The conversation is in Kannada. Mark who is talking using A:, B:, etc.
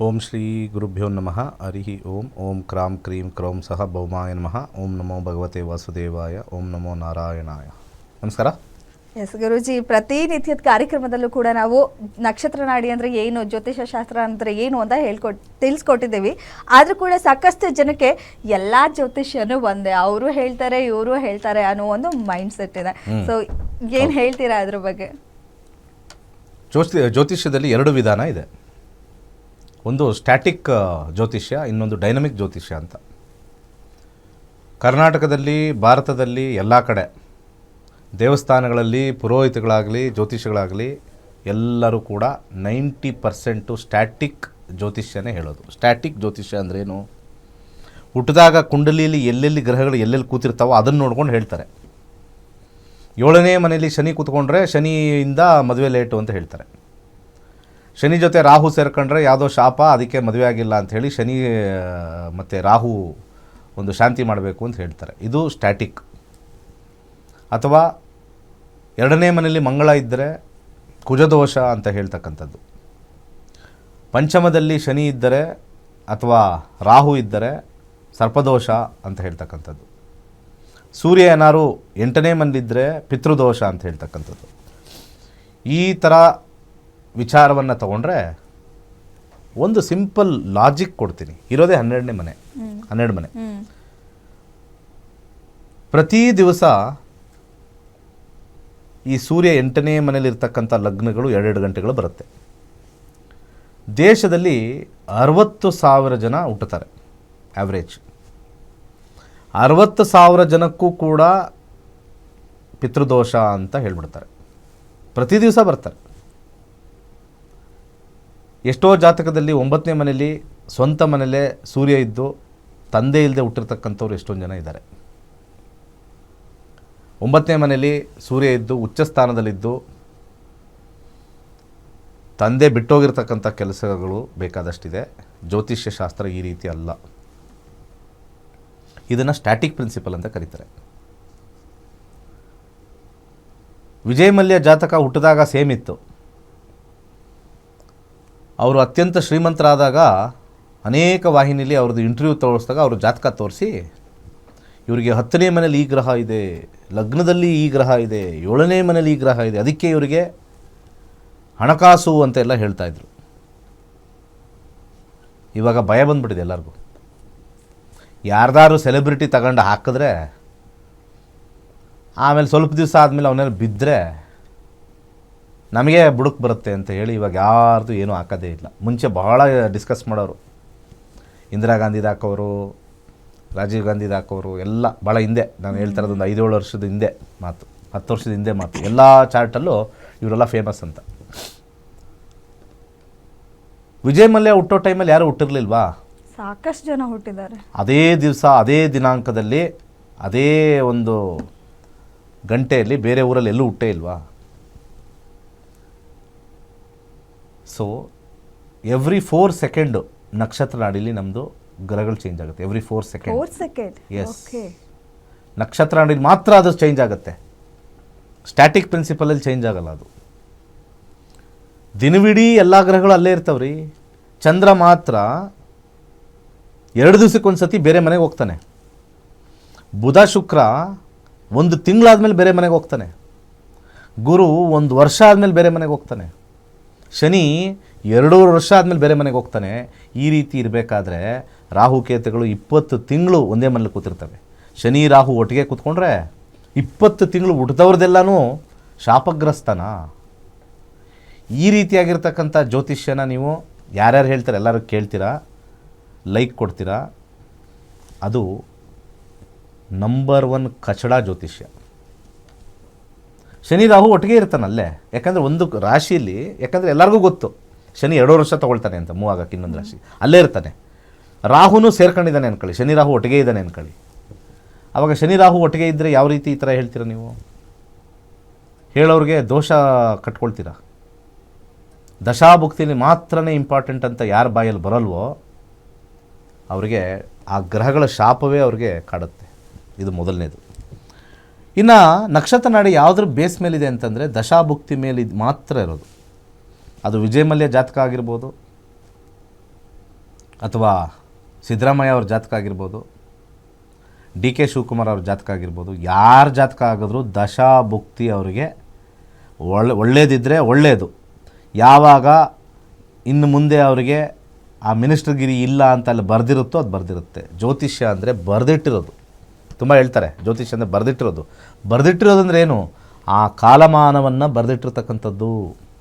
A: ಓಂ ಶ್ರೀ ಗುರುಭ್ಯೋ ನಮಃ ಹರಿ ಓಂ ಓಂ ಕ್ರಾಂ ಕ್ರೀಂ ಕ್ರೌಂ ಸಹ ಭೌಮಾಯ ನಮಃ ಓಂ ನಮೋ ಭಗವತೆ ವಾಸುದೇವಾಯ ಓಂ ನಮೋ ನಾರಾಯಣಾಯ. ನಮಸ್ಕಾರ.
B: ಎಸ್ ಗುರುಜಿ, ಪ್ರತಿನಿತ್ಯದ ಕಾರ್ಯಕ್ರಮದಲ್ಲೂ ಕೂಡ ನಾವು ನಕ್ಷತ್ರ ನಾಡಿ ಅಂದರೆ ಏನು, ಜ್ಯೋತಿಷ ಶಾಸ್ತ್ರ ಅಂದರೆ ಏನು ಅಂತ ತಿಳಿಸ್ಕೊಟ್ಟಿದ್ದೀವಿ. ಆದರೂ ಕೂಡ ಸಾಕಷ್ಟು ಜನಕ್ಕೆ ಎಲ್ಲ ಜ್ಯೋತಿಷ್ಯನೂ ಒಂದೇ, ಅವರು ಹೇಳ್ತಾರೆ ಇವರು ಹೇಳ್ತಾರೆ ಅನ್ನೋ ಒಂದು ಮೈಂಡ್ ಸೆಟ್ ಇದೆ. ಸೊ ಏನು ಹೇಳ್ತೀರಾ ಅದ್ರ ಬಗ್ಗೆ?
A: ಜ್ಯೋತಿಷ್ಯದಲ್ಲಿ ಎರಡು ವಿಧಾನ ಇದೆ. ಒಂದು ಸ್ಟ್ಯಾಟಿಕ್ ಜ್ಯೋತಿಷ್ಯ, ಇನ್ನೊಂದು ಡೈನಮಿಕ್ ಜ್ಯೋತಿಷ್ಯ ಅಂತ. ಕರ್ನಾಟಕದಲ್ಲಿ, ಭಾರತದಲ್ಲಿ ಎಲ್ಲ ಕಡೆ ದೇವಸ್ಥಾನಗಳಲ್ಲಿ ಪುರೋಹಿತಗಳಾಗಲಿ ಜ್ಯೋತಿಷಿಗಳಾಗಲಿ ಎಲ್ಲರೂ ಕೂಡ 90% ಸ್ಟ್ಯಾಟಿಕ್ ಜ್ಯೋತಿಷ್ಯನೇ ಹೇಳೋದು. ಸ್ಟ್ಯಾಟಿಕ್ ಜ್ಯೋತಿಷ್ಯ ಅಂದ್ರೇನು? ಹುಟ್ಟಿದಾಗ ಕುಂಡಲಿಯಲ್ಲಿ ಎಲ್ಲೆಲ್ಲಿ ಗ್ರಹಗಳು ಎಲ್ಲೆಲ್ಲಿ ಕೂತಿರ್ತಾವೋ ಅದನ್ನು ನೋಡ್ಕೊಂಡು ಹೇಳ್ತಾರೆ. 7ನೇ ಮನೆಯಲ್ಲಿ ಶನಿ ಕೂತ್ಕೊಂಡ್ರೆ ಶನಿಯಿಂದ ಮದುವೆ ಲೇಟು ಅಂತ ಹೇಳ್ತಾರೆ. ಶನಿ ಜೊತೆ ರಾಹು ಸೇರ್ಕೊಂಡ್ರೆ ಯಾವುದೋ ಶಾಪ, ಅದಕ್ಕೆ ಮದುವೆ ಆಗಿಲ್ಲ ಅಂಥೇಳಿ ಶನಿ ಮತ್ತು ರಾಹು ಒಂದು ಶಾಂತಿ ಮಾಡಬೇಕು ಅಂತ ಹೇಳ್ತಾರೆ. ಇದು ಸ್ಟ್ಯಾಟಿಕ್. ಅಥವಾ 2ನೇ ಮನೆಯಲ್ಲಿ ಮಂಗಳ ಇದ್ದರೆ ಕುಜದೋಷ ಅಂತ ಹೇಳ್ತಕ್ಕಂಥದ್ದು. ಪಂಚಮದಲ್ಲಿ ಶನಿ ಇದ್ದರೆ ಅಥವಾ ರಾಹು ಇದ್ದರೆ ಸರ್ಪದೋಷ ಅಂತ ಹೇಳ್ತಕ್ಕಂಥದ್ದು. ಸೂರ್ಯ ಏನಾರು 8ನೇ ಮನೆಯಲ್ಲಿದ್ದರೆ ಪಿತೃದೋಷ ಅಂತ ಹೇಳ್ತಕ್ಕಂಥದ್ದು. ಈ ಥರ ವಿಚಾರವನ್ನು ತಗೊಂಡ್ರೆ ಒಂದು ಸಿಂಪಲ್ ಲಾಜಿಕ್ ಕೊಡ್ತೀನಿ. ಇರೋದೇ 12ನೇ ಮನೆ, 12 ಮನೆ. ಪ್ರತಿ ದಿವಸ ಈ ಸೂರ್ಯ 8ನೇ ಮನೆಯಲ್ಲಿರ್ತಕ್ಕಂಥ ಲಗ್ನಗಳು 2 ಗಂಟೆಗಳು ಬರುತ್ತೆ. ದೇಶದಲ್ಲಿ 60,000 ಜನ ಹುಟ್ಟುತ್ತಾರೆ ಆ್ಯಾವ್ರೇಜ್. 60,000 ಜನಕ್ಕೂ ಕೂಡ ಪಿತೃದೋಷ ಅಂತ ಹೇಳ್ಬಿಡ್ತಾರೆ. ಪ್ರತಿ ದಿವಸ ಬರ್ತಾರೆ. ಎಷ್ಟೋ ಜಾತಕದಲ್ಲಿ 9ನೇ ಮನೆಯಲ್ಲಿ ಸ್ವಂತ ಮನೆಯಲ್ಲೇ ಸೂರ್ಯ ಇದ್ದು ತಂದೆ ಇಲ್ಲದೆ ಹುಟ್ಟಿರ್ತಕ್ಕಂಥವ್ರು ಎಷ್ಟೊಂದು ಜನ ಇದ್ದಾರೆ. 9ನೇ ಮನೆಯಲ್ಲಿ ಸೂರ್ಯ ಇದ್ದು ಉಚ್ಚ ಸ್ಥಾನದಲ್ಲಿದ್ದು ತಂದೆ ಬಿಟ್ಟೋಗಿರ್ತಕ್ಕಂಥ ಕೆಲಸಗಳು ಬೇಕಾದಷ್ಟಿದೆ. ಜ್ಯೋತಿಷ್ಯ ಶಾಸ್ತ್ರ ಈ ರೀತಿ ಅಲ್ಲ. ಇದನ್ನು ಸ್ಟ್ಯಾಟಿಕ್ ಪ್ರಿನ್ಸಿಪಲ್ ಅಂತ ಕರೀತಾರೆ. ವಿಜಯ್ ಮಲ್ಯ ಜಾತಕ ಹುಟ್ಟಿದಾಗ ಸೇಮ್ ಇತ್ತು. ಅವರು ಅತ್ಯಂತ ಶ್ರೀಮಂತರಾದಾಗ ಅನೇಕ ವಾಹಿನಿಯಲ್ಲಿ ಅವ್ರದ್ದು ಇಂಟರ್ವ್ಯೂ ತೋರಿಸಿದಾಗ ಅವರು ಜಾತಕ ತೋರಿಸಿ ಇವರಿಗೆ 10ನೇ ಮನೇಲಿ ಈ ಗ್ರಹ ಇದೆ, ಲಗ್ನದಲ್ಲಿ ಈ ಗ್ರಹ ಇದೆ, 7ನೇ ಮನೇಲಿ ಈ ಗ್ರಹ ಇದೆ, ಅದಕ್ಕೆ ಇವರಿಗೆ ಹಣಕಾಸು ಅಂತೆಲ್ಲ ಹೇಳ್ತಾಯಿದ್ರು. ಇವಾಗ ಭಯ ಬಂದ್ಬಿಟ್ಟಿದೆ ಎಲ್ಲರಿಗೂ. ಯಾರ್ದಾರು ಸೆಲೆಬ್ರಿಟಿ ತಗೊಂಡು ಹಾಕಿದ್ರೆ ಆಮೇಲೆ ಸ್ವಲ್ಪ ದಿವಸ ಆದಮೇಲೆ ಅವನೇನು ಬಿದ್ದರೆ ನಮಗೆ ಬುಡಕ್ಕೆ ಬರುತ್ತೆ ಅಂತ ಹೇಳಿ ಇವಾಗ ಯಾರ್ದು ಏನೂ ಹಾಕೋದೇ ಇಲ್ಲ. ಮುಂಚೆ ಬಹಳ ಡಿಸ್ಕಸ್ ಮಾಡೋರು. ಇಂದಿರಾ ಗಾಂಧಿ ಹಾಕೋರು, ರಾಜೀವ್ ಗಾಂಧಿ ಹಾಕೋರು ಎಲ್ಲ ಭಾಳ ಹಿಂದೆ. ನಾನು ಹೇಳ್ತಾ ಇರೋದು ಒಂದು 5-7 ವರ್ಷದ ಹಿಂದೆ ಮಾತು, 10 ವರ್ಷದ ಹಿಂದೆ ಮಾತು. ಎಲ್ಲ ಚಾರ್ಟಲ್ಲೂ ಇವರೆಲ್ಲ ಫೇಮಸ್ ಅಂತ. ವಿಜಯ್ ಮಲ್ಯ ಹುಟ್ಟೋ ಟೈಮಲ್ಲಿ ಯಾರು ಹುಟ್ಟಿರ್ಲಿಲ್ವಾ?
B: ಸಾಕಷ್ಟು ಜನ ಹುಟ್ಟಿದ್ದಾರೆ. ಅದೇ
A: ದಿವಸ ಅದೇ ದಿನಾಂಕದಲ್ಲಿ ಅದೇ ಒಂದು ಗಂಟೆಯಲ್ಲಿ ಬೇರೆ ಊರಲ್ಲಿ ಎಲ್ಲೂ ಹುಟ್ಟೇ ಇಲ್ವಾ? ಸೊ ಎವ್ರಿ 4 ಸೆಕೆಂಡು ನಕ್ಷತ್ರ ನಾಡಿಲಿ ನಮ್ಮದು ಗ್ರಹಗಳು ಚೇಂಜ್ ಆಗುತ್ತೆ. Every 4 second. ಎಸ್, ನಕ್ಷತ್ರ ನಾಡಿಲಿ ಮಾತ್ರ ಅದು ಚೇಂಜ್ ಆಗುತ್ತೆ. ಸ್ಟ್ಯಾಟಿಕ್ ಪ್ರಿನ್ಸಿಪಲಲ್ಲಿ ಚೇಂಜ್ ಆಗಲ್ಲ ಅದು. ದಿನವಿಡೀ ಎಲ್ಲ ಗ್ರಹಗಳು ಅಲ್ಲೇ ಇರ್ತಾವ್ರಿ. ಚಂದ್ರ ಮಾತ್ರ 2 ದಿವಸಕ್ಕೊಂದು ಸತಿ ಬೇರೆ ಮನೆಗೆ ಹೋಗ್ತಾನೆ. ಬುಧ ಶುಕ್ರ 1 ತಿಂಗಳಾದ್ಮೇಲೆ ಬೇರೆ ಮನೆಗೆ ಹೋಗ್ತಾನೆ. ಗುರು 1 ವರ್ಷ ಆದಮೇಲೆ ಬೇರೆ ಮನೆಗೆ ಹೋಗ್ತಾನೆ. ಶನಿ 2 ವರ್ಷ ಆದಮೇಲೆ ಬೇರೆ ಮನೆಗೆ ಹೋಗ್ತಾನೆ. ಈ ರೀತಿ ಇರಬೇಕಾದ್ರೆ ರಾಹುಕೇತುಗಳು 20 ತಿಂಗಳು ಒಂದೇ ಮನೇಲಿ ಕೂತಿರ್ತವೆ. ಶನಿ ರಾಹು ಒಟ್ಟಿಗೆ ಕೂತ್ಕೊಂಡ್ರೆ 20 ತಿಂಗಳು ಹುಟ್ಟಿದವ್ರದ್ದೆಲ್ಲನೂ ಶಾಪಗ್ರಸ್ತನ. ಈ ರೀತಿಯಾಗಿರ್ತಕ್ಕಂಥ ಜ್ಯೋತಿಷ್ಯನ ನೀವು ಯಾರ್ಯಾರು ಹೇಳ್ತಾರೆ ಎಲ್ಲರೂ ಕೇಳ್ತೀರಾ, ಲೈಕ್ ಕೊಡ್ತೀರಾ. ಅದು ನಂಬರ್ 1 ಕಚಡ ಜ್ಯೋತಿಷ್ಯ. ಶನಿ ರಾಹು ಒಟ್ಟಿಗೆ ಇರ್ತಾನಲ್ಲೇ. ಯಾಕಂದರೆ ಒಂದು ರಾಶಿಯಲ್ಲಿ, ಯಾಕಂದರೆ ಎಲ್ಲರಿಗೂ ಗೊತ್ತು ಶನಿ 2 ವರ್ಷ ತೊಗೊಳ್ತಾನೆ ಅಂತ ಮೂವ್ ಆಗೋಕ್ಕೆ ಇನ್ನೊಂದು ರಾಶಿ ಅಲ್ಲೇ ಇರ್ತಾನೆ. ರಾಹುನೂ ಸೇರ್ಕೊಂಡಿದ್ದಾನೆ ಅಂದ್ಕೊಳ್ಳಿ, ಶನಿ ರಾಹು ಒಟ್ಟಿಗೆ ಇದ್ದಾನೆ ಅಂದ್ಕೊಳ್ಳಿ. ಆವಾಗ ಶನಿ ರಾಹು ಒಟ್ಟಿಗೆ ಇದ್ದರೆ ಯಾವ ರೀತಿ ಈ ಥರ ಹೇಳ್ತೀರ ನೀವು? ಹೇಳೋರಿಗೆ ದೋಷ ಕಟ್ಕೊಳ್ತೀರಾ. ದಶಾಭುಕ್ತಿಲಿ ಮಾತ್ರನೇ ಇಂಪಾರ್ಟೆಂಟ್ ಅಂತ ಯಾರ ಬಾಯಲ್ಲಿ ಬರಲ್ವೋ ಅವರಿಗೆ ಆ ಗ್ರಹಗಳ ಶಾಪವೇ ಅವ್ರಿಗೆ ಕಾಡುತ್ತೆ. ಇದು ಮೊದಲನೇದು. ಇನ್ನು ನಕ್ಷತ್ರ ನಾಡಿ ಯಾವುದ್ರ ಬೇಸ್ ಮೇಲಿದೆ ಅಂತಂದರೆ ದಶಾಭುಕ್ತಿ ಮೇಲೆ ಮಾತ್ರ ಇರೋದು. ಅದು ವಿಜಯ್ ಮಲ್ಯ ಜಾತಕ ಆಗಿರ್ಬೋದು, ಅಥವಾ ಸಿದ್ದರಾಮಯ್ಯ ಅವ್ರ ಜಾತಕ ಆಗಿರ್ಬೋದು, ಡಿ ಕೆ ಶಿವಕುಮಾರ್ ಅವ್ರ ಜಾತಕ ಆಗಿರ್ಬೋದು, ಯಾರ ಜಾತಕ ಆಗಿದ್ರೂ ದಶಾಭುಕ್ತಿ ಅವರಿಗೆ ಒಳ್ಳೇದಿದ್ದರೆ ಒಳ್ಳೆಯದು. ಯಾವಾಗ ಇನ್ನು ಮುಂದೆ ಅವರಿಗೆ ಆ ಮಿನಿಸ್ಟರ್ಗಿರಿ ಇಲ್ಲ ಅಂತ ಅಲ್ಲಿ ಬರೆದಿರುತ್ತೋ ಅದು ಬರೆದಿರುತ್ತೆ. ಜ್ಯೋತಿಷ್ಯ ಅಂದರೆ ಬರೆದಿಟ್ಟಿರೋದು. ತುಂಬ ಹೇಳ್ತಾರೆ ಜ್ಯೋತಿಷ್ಯ ಅಂದರೆ ಬರೆದಿಟ್ಟಿರೋದು. ಬರೆದಿಟ್ಟಿರೋದಂದ್ರೆ ಏನು? ಆ ಕಾಲಮಾನವನ್ನು ಬರೆದಿಟ್ಟಿರ್ತಕ್ಕಂಥದ್ದು.